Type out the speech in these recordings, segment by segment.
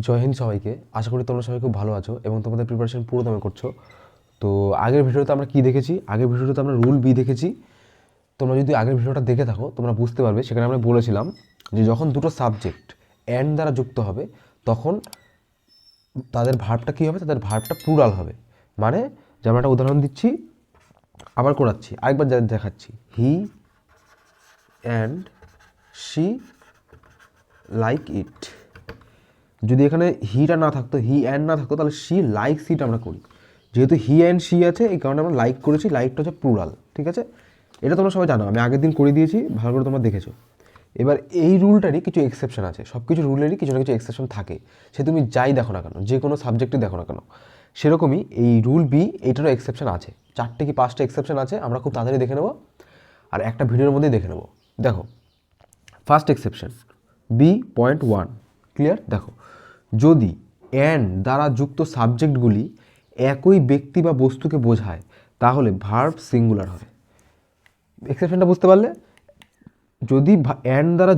জয় হিন্দ সবাইকে। আশা করি তোমরা সবাই খুব ভালো আছো এবং তোমাদের প্রিপারেশন পুরো দমে করছো। তো আগের ভিডিওতে আমরা কি দেখেছি? আগের ভিডিওতে আমরা রুল বি দেখেছি। তোমরা যদি আগের ভিডিওটা দেখে থাকো তোমরা বুঝতে পারবে, সেখানে আমরা বলেছিলাম যে যখন দুটো সাবজেক্ট অ্যান্ড দ্বারা যুক্ত হবে তখন তাদের ভার্বটা কী হবে? তাদের ভার্বটা প্লুরাল হবে। মানে যেমন একটা উদাহরণ দিচ্ছি, আবার করাচ্ছি, আরেকবার দেখাচ্ছি। He and she like it. যদি এখানে হিটা না থাকতো, হি অ্যান্ড না থাকতো, তাহলে শি লাইক সিটা আমরা করি। যেহেতু হি অ্যান্ড শি আছে এই কারণে আমরা লাইক করেছি, লাইকটা হচ্ছে প্লুরাল। ঠিক আছে, এটা তোমরা সবাই জানো, আমি আগের দিন করে দিয়েছি, ভালো করে তোমরা দেখেছো। এবার এই রুলটারই কিছু এক্সেপশন আছে, সব কিছু রুলেরই কিছু না কিছু এক্সেপশন থাকে, সে তুমি যাই দেখো না কেন, যে কোনো সাবজেক্টই দেখো না কেন। সেরকমই এই রুল বি, এইটারও এক্সেপশন আছে, 4টে কি 5টা এক্সেপশন আছে, আমরা খুব তাড়াতাড়ি দেখে নেবো আর একটা ভিডিওর মধ্যেই দেখে নেবো। দেখো, ফার্স্ট এক্সেপশন B.1, ক্লিয়ার? দেখো, যদি অ্যান্ড দ্বারা যুক্ত সাবজেক্টগুলি একই ব্যক্তি বা বস্তুকে বোঝায় তাহলে ভার্ব সিঙ্গুলার হবে। এক্সেপশনটা বুঝতে পারলে? যদি অ্যান্ড দ্বারা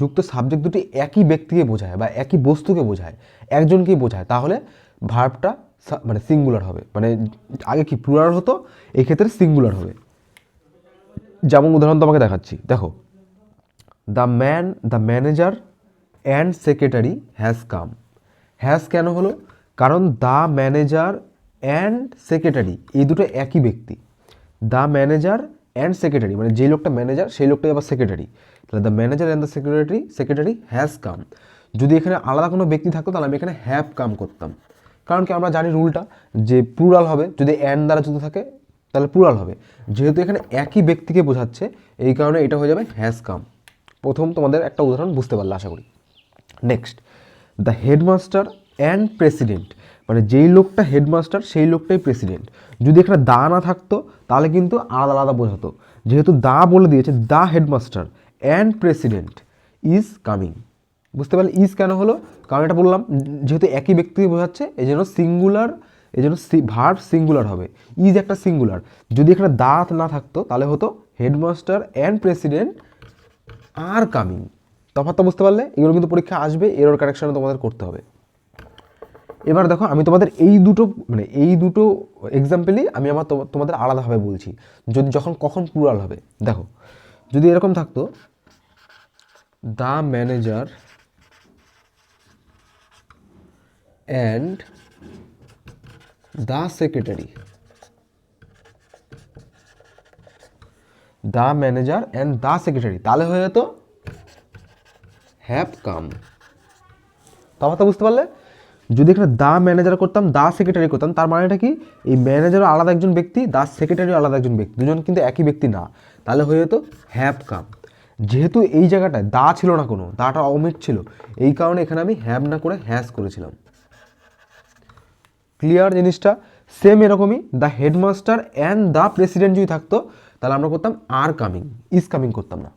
যুক্ত সাবজেক্ট দুটি একই ব্যক্তিকে বোঝায় বা একই বস্তুকে বোঝায়, একজনকেই বোঝায়, তাহলে ভার্বটা সিঙ্গুলার হবে। মানে আগে কি প্লুরাল হতো, এই ক্ষেত্রে সিঙ্গুলার হবে। যেমন উদাহরণ তোমাকে দেখাচ্ছি, দেখো, the manager and secretary has come. Has কেন হলো? কারণ দ্য ম্যানেজার অ্যান্ড সেক্রেটারি এই দুটো একই ব্যক্তি। দ্য ম্যানেজার অ্যান্ড সেক্রেটারি মানে যেই লোকটা ম্যানেজার সেই লোকটাই আবার সেক্রেটারি, তাহলে the manager and the secretary has come. যদি এখানে আলাদা কোনো ব্যক্তি থাকতো তাহলে আমি এখানে হ্যাভ কাম করতাম। কারণ কি, আমরা জানি রুলটা যে প্লুরাল হবে, যদি অ্যান্ড দ্বারা যুক্ত থাকে তাহলে প্লুরাল হবে। যেহেতু এখানে একই ব্যক্তিকে বোঝাচ্ছে এই কারণে এটা হয়ে যাবে হ্যাজ কাম। প্রথম তোমাদের একটা উদাহরণ বুঝতে পারলে আশা করি। Next, the headmaster and president মানে যেই লোকটা হেডমাস্টার সেই লোকটাই প্রেসিডেন্ট। যদি এখানে দা না থাকতো তাহলে কিন্তু আলাদা আলাদা বোঝাতো। যেহেতু দা বলে দিয়েছে, the headmaster and president is coming. বুঝতে পারলে ইজ কেন হলো? কারণ এটা বললাম যেহেতু একই ব্যক্তিকে বোঝাচ্ছে এই জন্য সিঙ্গুলার, এই জন্য ভার্ব সিঙ্গুলার হবে। ইজ একটা সিঙ্গুলার। যদি এখানে দা না থাকতো তাহলে হতো headmaster and president are coming. তফাৎটা বুঝতে পারলে? এগুলো কিন্তু পরীক্ষা আসবে, এরর কারেকশানে তোমাদের করতে হবে। এবার দেখো, আমি তোমাদের এই দুটো এক্সাম্পলই আমি আমার তোমাদের আলাদাভাবে বলছি, যখন কখন প্লুরাল হবে। দেখো, যদি এরকম থাকতো, the manager and the secretary, the manager and the secretary, তাহলে হয়ে যেত হ্যাভ কাম। তফাৎটা বুঝতে পারলে? যদি এখানে দ্য ম্যানেজার করতাম, দ্য সেক্রেটারি করতাম, তার মানেটা কি, এই ম্যানেজারও আলাদা একজন ব্যক্তি, দ্য সেক্রেটারিও আলাদা একজন ব্যক্তি, দুজন কিন্তু একই ব্যক্তি না, তাহলে হয়ে যেত হ্যাভ কাম। যেহেতু এই জায়গাটায় দা ছিল না, কোনো দাটা অমিট ছিল, এই কারণে এখানে আমি হ্যাভ না করে হ্যাজ করেছিলাম। ক্লিয়ার জিনিসটা? সেম এরকমই the headmaster and the president যদি থাকতো তাহলে আমরা করতাম আর কামিং, ইজ কামিং করতাম না।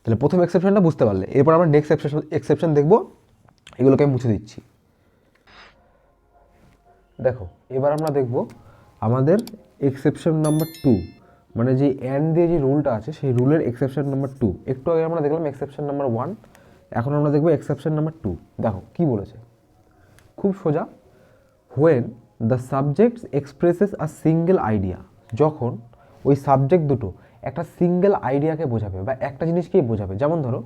তাহলে প্রথম এক্সেপশনটা বুঝতে পারলে। এরপর আমরা নেক্সট এক্সেপশন দেখবো, এগুলোকে আমি মুছে দিচ্ছি। দেখো, এবার আমরা দেখব আমাদের এক্সেপশন নাম্বার 2, মানে যে অ্যান্ড দিয়ে যে রুলটা আছে সেই রুলের এক্সেপশন নাম্বার 2। একটু আগে আমরা দেখলাম এক্সেপশন নাম্বার 1, এখন আমরা দেখব এক্সেপশন নাম্বার 2। দেখো কি বলেছে, খুব সোজা। When the subject expresses a single idea, যখন ওই সাবজেক্ট দুটো একটা সিঙ্গেল আইডিয়াকে বোঝাবে বা একটা জিনিসকেই বোঝাবে। যেমন ধরো,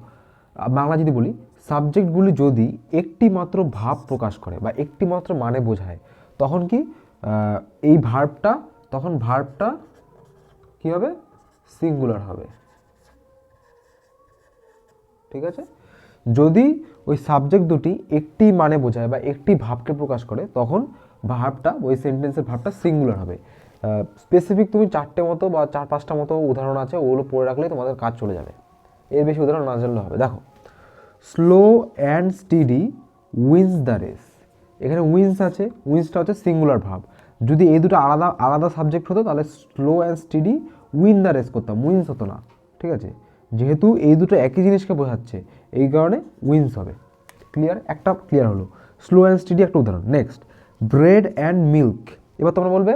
বাংলা যদি বলি, সাবজেক্টগুলি যদি একটি মাত্র ভাব প্রকাশ করে বা একটি মাত্র মানে বোঝায়, তখন কি এই ভার্বটা কি হবে? সিঙ্গুলার হবে। ঠিক আছে, যদি ওই সাবজেক্ট দুটি একটি মানে বোঝায় বা একটি ভাবকে প্রকাশ করে তখন ভার্বটা, ওই সেন্টেন্সের ভার্বটা সিঙ্গুলার হবে। স্পেসিফিক তুমি 4টে মতো বা 4-5টা মতো উদাহরণ আছে, ওগুলো পড়ে রাখলেই তোমাদের কাজ চলে যাবে, এর বেশি উদাহরণ না জানলে হবে। দেখো, slow and steady wins the race. এখানে উইন্স আছে, উইন্সটা হচ্ছে সিঙ্গুলার ভাব। যদি এই দুটো আলাদা আলাদা সাবজেক্ট হতো তাহলে slow and steady win the race করতাম, উইন্স হতো না। ঠিক আছে, যেহেতু এই দুটো একই জিনিসকে বোঝাচ্ছে এই কারণে উইন্স হবে। ক্লিয়ার? একটা ক্লিয়ার হলো। স্লো অ্যান্ড স্টিডি একটা উদাহরণ। Next, bread and milk. এবার তোমরা বলবে,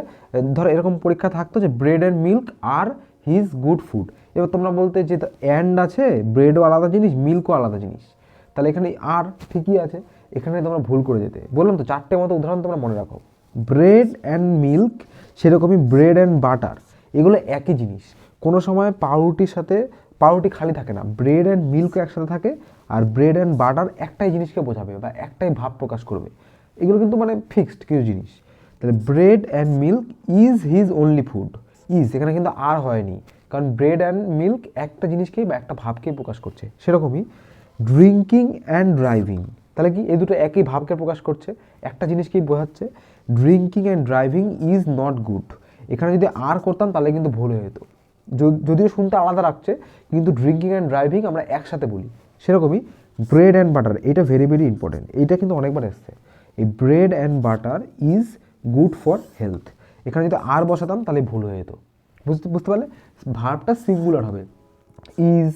ধরো এরকম পরীক্ষা থাকতো যে bread and milk are his good food. এবার তোমরা বলতে যে অ্যান্ড আছে, ব্রেডও আলাদা জিনিস, মিল্কও আলাদা জিনিস, তাহলে এখানে আর ঠিকই আছে। এখানে তোমরা ভুল করে যেতে। বললাম তো 4টে মতো উদাহরণ তোমরা মনে রাখো। ব্রেড অ্যান্ড মিল্ক, সেরকমই ব্রেড অ্যান্ড বাটার, এগুলো একই জিনিস। কোনো সময় পাউরুটির সাথে পাউরুটি খালি থাকে না, ব্রেড অ্যান্ড মিল্কও একসাথে থাকে, আর ব্রেড অ্যান্ড বাটার একটাই জিনিসকে বোঝাবে বা একটাই ভাব প্রকাশ করবে। এগুলো কিন্তু মানে ফিক্সড কিছু জিনিস। তাহলে bread and milk is his only food, is এখানে কিন্তু আর হয়নি, কারণ ব্রেড অ্যান্ড মিল্ক একটা জিনিসকেই বা একটা ভাবকেই প্রকাশ করছে। সেরকমই ড্রিঙ্কিং অ্যান্ড ড্রাইভিং, তাহলে কি এই দুটো একই ভাবকে প্রকাশ করছে, একটা জিনিসকেই বোঝাচ্ছে। Drinking and driving is not good, এখানে যদি আর করতাম তাহলে কিন্তু ভুল হয়ে যেত। যদিও শুনতে আলাদা রাখছে, কিন্তু ড্রিঙ্কিং অ্যান্ড ড্রাইভিং আমরা একসাথে বলি। সেরকমই ব্রেড অ্যান্ড বাটার, এটা ভেরি ভেরি ইম্পর্টেন্ট, এইটা কিন্তু অনেকবার এসছে। এই bread and butter is good for health, এখানে যদি আর বসাতাম তাহলে ভুল হয়ে যেত। বুঝতে পারলে? ভার্বটা সিঙ্গুলার হবে। ইজ,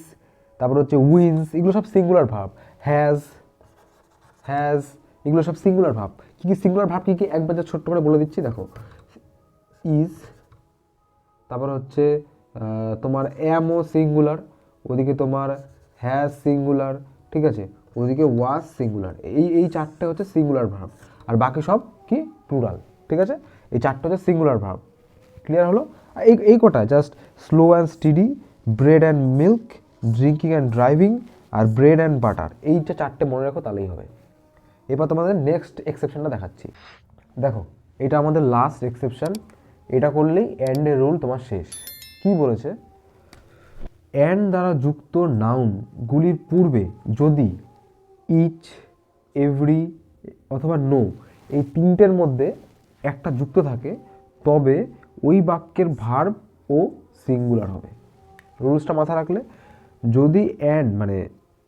তারপর হচ্ছে উইন্স, এগুলো সব সিঙ্গুলার ভার্ব। হ্যাজ, এগুলো সব সিঙ্গুলার ভার্ব। কী কী সিঙ্গুলার ভার্ব কী কী একবার যা ছোট্ট করে বলে দিচ্ছি দেখো। ইজ, তারপর হচ্ছে তোমার অ্যামও সিঙ্গুলার, ওদিকে তোমার হ্যাজ সিঙ্গুলার, ঠিক আছে, ওদিকে ওয়াজ সিঙ্গুলার। এই 4টে হচ্ছে সিঙ্গুলার ভার্ব, আর বাকি সব কি প্লুরাল, ঠিক আছে। এই 4টে হচ্ছে সিঙ্গুলার ভার্ব। ক্লিয়ার হলো? এই কটা just slow and steady, bread and milk, drinking and driving, আর ব্রেড অ্যান্ড বাটার, এইটা 4টে মনে রাখো তাহলেই হবে। এবার তোমাদের নেক্সট এক্সেপশনটা দেখাচ্ছি। দেখো, এটা আমাদের লাস্ট এক্সেপশন, এটা করলেই অ্যান্ডের রুল তোমার শেষ। কি বলেছে? অ্যান্ড দ্বারা যুক্ত নাউনগুলির পূর্বে যদি ইচ, এভরি অথবা নো, এই 3টের মধ্যে একটা যুক্ত থাকে, তবে ওই বাক্যের ভার্ব ও সিঙ্গুলার হবে। রুলসটা মাথায় রাখলে, যদি অ্যান্ড মানে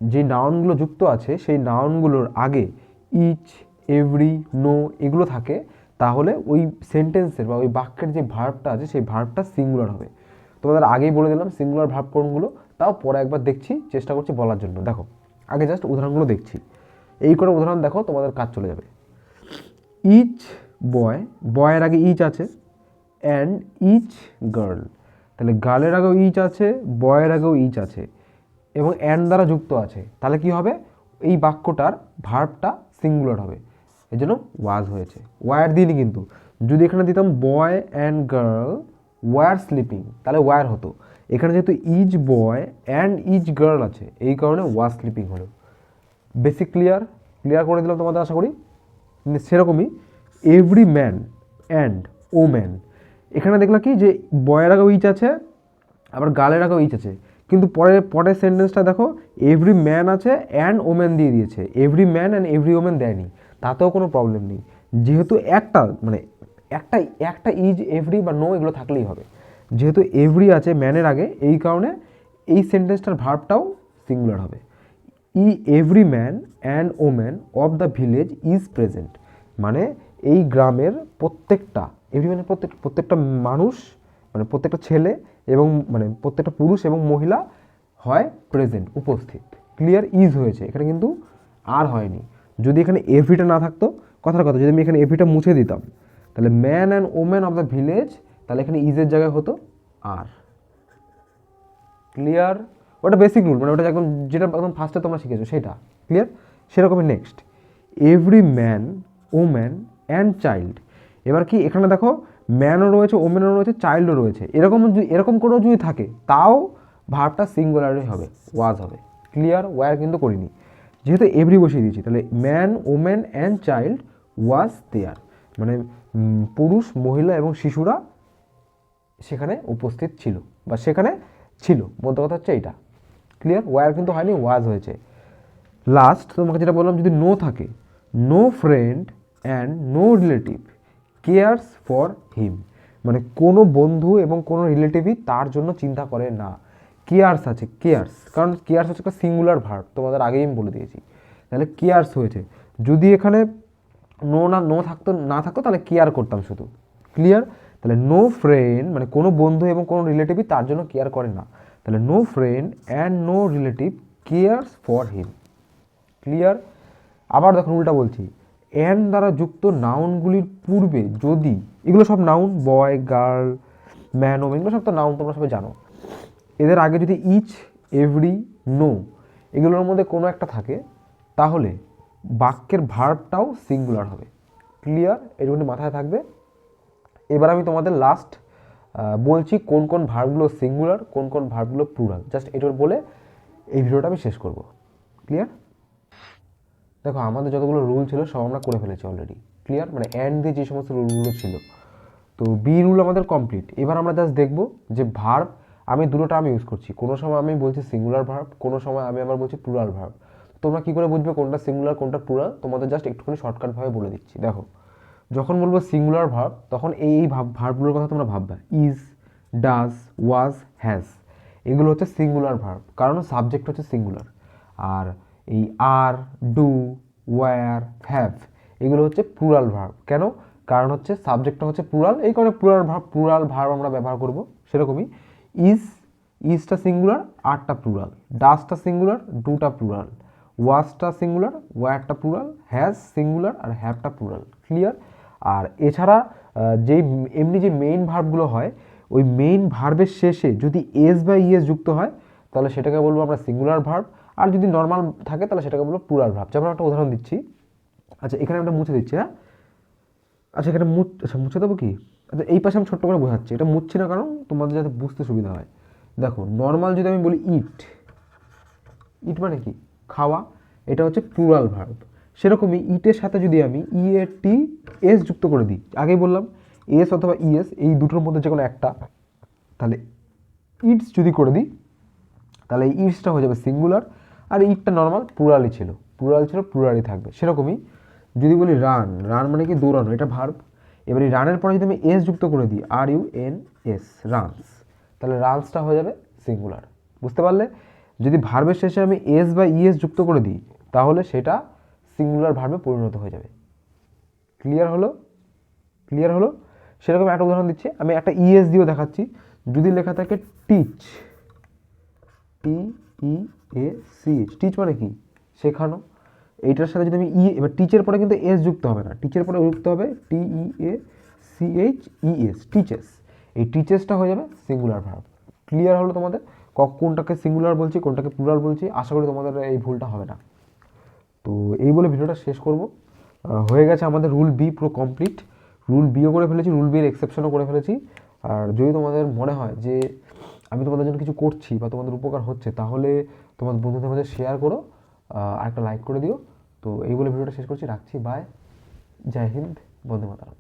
যে নাউনগুলো যুক্ত আছে সেই নাউনগুলোর আগে ইচ, এভরি, নো এগুলো থাকে, তাহলে ওই সেন্টেন্সের বা ওই বাক্যের যে ভার্বটা আছে সেই ভার্বটা সিঙ্গুলার হবে। তোমাদের আগেই বলে দিলাম সিঙ্গুলার ভার্ব কোনগুলো, তাও পরে একবার দেখছি, চেষ্টা করছি বলার জন্য। দেখো, আগে জাস্ট উদাহরণগুলো দেখছি। এই করে উদাহরণ দেখো, তোমাদের কাজ চলে যাবে। ইচ বয়, বয়ের আগে ইচ আছে, অ্যান্ড ইচ গার্ল, তাহলে গার্লের আগেও ইচ আছে, বয়ের আগেও ইচ আছে, এবং অ্যান্ড দ্বারা যুক্ত আছে, তাহলে কি হবে? এই বাক্যটার ভার্বটা সিঙ্গুলার হবে, এই জন্য ওয়াজ হয়েছে। ওয়ার দিইনি কিন্তু, যদি এখানে দিতাম boy and girl were sleeping, তাহলে ওয়ার হতো। এখানে যেহেতু each boy and each girl আছে, এই কারণে ওয়াজ স্লিপিং হলো। বেসিক ক্লিয়ার করে দিলাম তোমাদের, আশা করি। সেরকমই every man and woman, এখানে দেখলাম কি যে বয়ের আগেও ইচ আছে, আবার গার্লের আগেও ইচ আছে, কিন্তু পরের সেন্টেন্সটা দেখো, এভরি ম্যান আছে অ্যান্ড ওম্যান দিয়ে দিয়েছে, every man and every woman দেয়নি, তাতেও কোনো প্রবলেম নেই, যেহেতু একটা ইজ, এভরি বা নো এগুলো থাকলেই হবে। যেহেতু এভরি আছে ম্যানের আগে, এই কারণে এই সেন্টেন্সটার ভার্বটাও সিঙ্গুলার হবে। Every man and woman of the village is present, মানে এই গ্রামের প্রত্যেকটা, এভরি ম্যানের প্রত্যেকটা মানুষ, মানে প্রত্যেকটা ছেলে এবং মানে প্রত্যেকটা পুরুষ এবং মহিলা হয় প্রেজেন্ট, উপস্থিত। ক্লিয়ার? ইজ হয়েছে এখানে, কিন্তু আর হয়নি। যদি এখানে এভরিটা না থাকতো, কথার কথা, যদি আমি এখানে এভরিটা মুছে দিতাম, তাহলে man and woman of the village, তাহলে এখানে ইজের জায়গায় হতো আর। ক্লিয়ার? ওটা বেসিক রুল, মানে ওটা একদম যেটা একদম ফার্স্টে তোমরা শিখেছো সেটা। ক্লিয়ার? সেরকমই next, every man, woman and child. এবার কি এখানে দেখো, ম্যানও রয়েছে, ওম্যানও রয়েছে, চাইল্ডও রয়েছে, এরকম করেও যদি থাকে, তাও ভার্বটা সিঙ্গুলারই হবে, ওয়াজ হবে। ক্লিয়ার? ওয়ার কিন্তু করিনি, যেহেতু এভরি বসিয়ে দিয়েছি, তাহলে man, woman and child was there, মানে পুরুষ, মহিলা এবং শিশুরা সেখানে উপস্থিত ছিল বা সেখানে ছিল, বলতে কথা হচ্ছে এইটা। ক্লিয়ার? ওয়ার কিন্তু হয়নি, ওয়াজ হয়েছে। লাস্ট তোমাকে যেটা বললাম, যদি নো থাকে, no friend and no relative cares for him, মানে কোনো বন্ধু এবং কোনো রিলেটিভই তার জন্য চিন্তা করে না। কেয়ার্স আছে, কেয়ার্স, কারণ কেয়ার্স হচ্ছে একটা সিঙ্গুলার ভার্ব, তোমাদের আগেই আমি বলে দিয়েছি, তাহলে কেয়ার্স হয়েছে। যদি এখানে নো থাকতো তাহলে কেয়ার করতাম শুধু। ক্লিয়ার? তাহলে নো ফ্রেন্ড মানে কোনো বন্ধু এবং কোনো রিলেটিভই তার জন্য কেয়ার করে না, তাহলে no friend and no relative cares for him. Clear? আবার দেখুন উল্টা বলছি, অ্যান্ড দ্বারা যুক্ত নাউনগুলির পূর্বে যদি, এগুলো সব নাউন, বয়, গার্ল, ম্যান, ওম্যান, এগুলো সব তো নাউন, তোমরা সবাই জানো। এদের আগে যদি ইচ, এভরি, নো এগুলোর মধ্যে কোনো একটা থাকে, তাহলে বাক্যের ভার্বটাও সিঙ্গুলার হবে। ক্লিয়ার? এটুকুনি মাথায় থাকবে। এবার আমি তোমাদের লাস্ট বলছি কোন কোন ভার্বগুলো সিঙ্গুলার, কোন কোন ভার্বগুলো প্লুরাল, জাস্ট এটার বলে এই ভিডিওটা আমি শেষ করব। ক্লিয়ার? দেখো আমাদের যতগুলো রুল ছিল সব আমরা করে ফেলেছি অলরেডি। ক্লিয়ার? মানে অ্যান্ড দিয়ে যে সমস্ত রুলগুলো ছিল, তো বি রুল আমাদের কমপ্লিট। এবার আমরা জাস্ট দেখব যে ভার্ব আমি দুটো টার্ম ইউজ করছি, কোনো সময় আমি বলছি সিঙ্গুলার ভার্ব, কোনো সময় আমি আবার বলছি প্লুরাল ভার্ব। তোমরা কী করে বুঝবে কোনটা সিঙ্গুলার কোনটা প্লুরাল, তোমাদের জাস্ট একটুখানি শর্টকাটভাবে বলে দিচ্ছি। দেখো যখন বলবো সিঙ্গুলার ভার্ব তখন এই ভার্বগুলোর কথা তোমরা ভাববে, ইজ, ডাজ, ওয়াজ, হ্যাজ, এগুলো হচ্ছে সিঙ্গুলার ভার্ব, কারণ সাবজেক্ট হচ্ছে সিঙ্গুলার। আর এই আর, ডু, ওয়্যার, হ্যাভ এগুলো হচ্ছে প্লুরাল ভার্ব। কেন? কারণ হচ্ছে সাবজেক্টটা হচ্ছে প্লুরাল, এই কারণে প্লুরাল ভার্ব আমরা ব্যবহার করব। সেরকমই ইজটা সিঙ্গুলার, আরটা প্লুরাল, ডাজটা সিঙ্গুলার, ডুটা প্লুরাল, ওয়াজটা সিঙ্গুলার, ওয়্যারটা প্লুরাল, হ্যাজ সিঙ্গুলার আর হ্যাভটা প্লুরাল। ক্লিয়ার? আর এছাড়া যেই এমনি যে মেইন ভার্বগুলো হয়, ওই মেইন ভার্বের শেষে যদি এস বা ইএস যুক্ত হয় তাহলে সেটাকে বলবো আমরা সিঙ্গুলার ভার্ব, আর যদি নর্মাল থাকে তাহলে সেটাকে বলবো প্লুরাল ভার্ব। যেমন একটা উদাহরণ দিচ্ছি, আচ্ছা এখানে আমরা মুছে দিচ্ছি, হ্যাঁ আচ্ছা এখানে মুছে দেবো কি, আচ্ছা এই পাশে আমি ছোট্ট করে বোঝাচ্ছি, এটা মুছছি না কারণ তোমাদের যাতে বুঝতে সুবিধা হয়। দেখো নর্মাল যদি আমি বলি ইট, ইট মানে কি? খাওয়া, এটা হচ্ছে প্লুরাল ভার্ব। সেরকমই ইটের সাথে যদি আমি টি এস যুক্ত করে দিই, আগেই বললাম এস অথবা ইএস এই দুটোর মধ্যে যে কোনো একটা, তাহলে ইটস যদি করে দিই তাহলে এই ইটসটা হয়ে যাবে সিঙ্গুলার, আর ইটটা নর্মাল প্লুরালই ছিল, প্লুরালই থাকবে। সেরকমই যদি বলি রান, রান মানে কি? দৌড়ানো, এটা ভার্ব। এবার এই রানের পরে যদি আমি এস যুক্ত করে দিই, are U N S, runs, তাহলে রানসটা হয়ে যাবে সিঙ্গুলার। বুঝতে পারলে? যদি ভার্বের শেষে আমি এস বা ইএস যুক্ত করে দিই তাহলে সেটা সিঙ্গুলার ভার্বে পরিণত হয়ে যাবে। ক্লিয়ার হলো? ক্লিয়ার হলো? সেরকম একটা উদাহরণ দিচ্ছি, আমি একটা ইএস দিয়েও দেখাচ্ছি। যদি লেখা থাকে teach, T E A C H, teach মানে কি? শেখানো। এইটার সাথে যদি আমি এবার টিচের পরে কিন্তু এস যুক্ত হবে না, টিচের পরে যুক্ত হবে T E A C H E S, teaches. এই টিচেসটা হয়ে যাবে সিঙ্গুলার ভার্ব। ক্লিয়ার হলো তোমাদের কোনটাকে সিঙ্গুলার বলছি কোনটাকে প্লুরাল বলছি? আশা করি তোমাদের এই ভুলটা হবে না। তো এই বলে ভিডিওটা শেষ করব। হয়ে গেছে আমাদের রুল বি পুরো কমপ্লিট, রুল বিও করে ফেলেছি, রুল বির এক্সেপশনও করে ফেলেছি। আর যদি তোমাদের মনে হয় যে আমি তোমাদের জন্য কিছু করছি বা তোমাদের উপকার হচ্ছে, তাহলে তোমার বন্ধুদের মধ্যে শেয়ার করো, আর একটা লাইক করে দিও। তো এই বলে ভিডিওটা শেষ করছি, রাখছি, বাই, জয় হিন্দ, বন্দে মাতরম।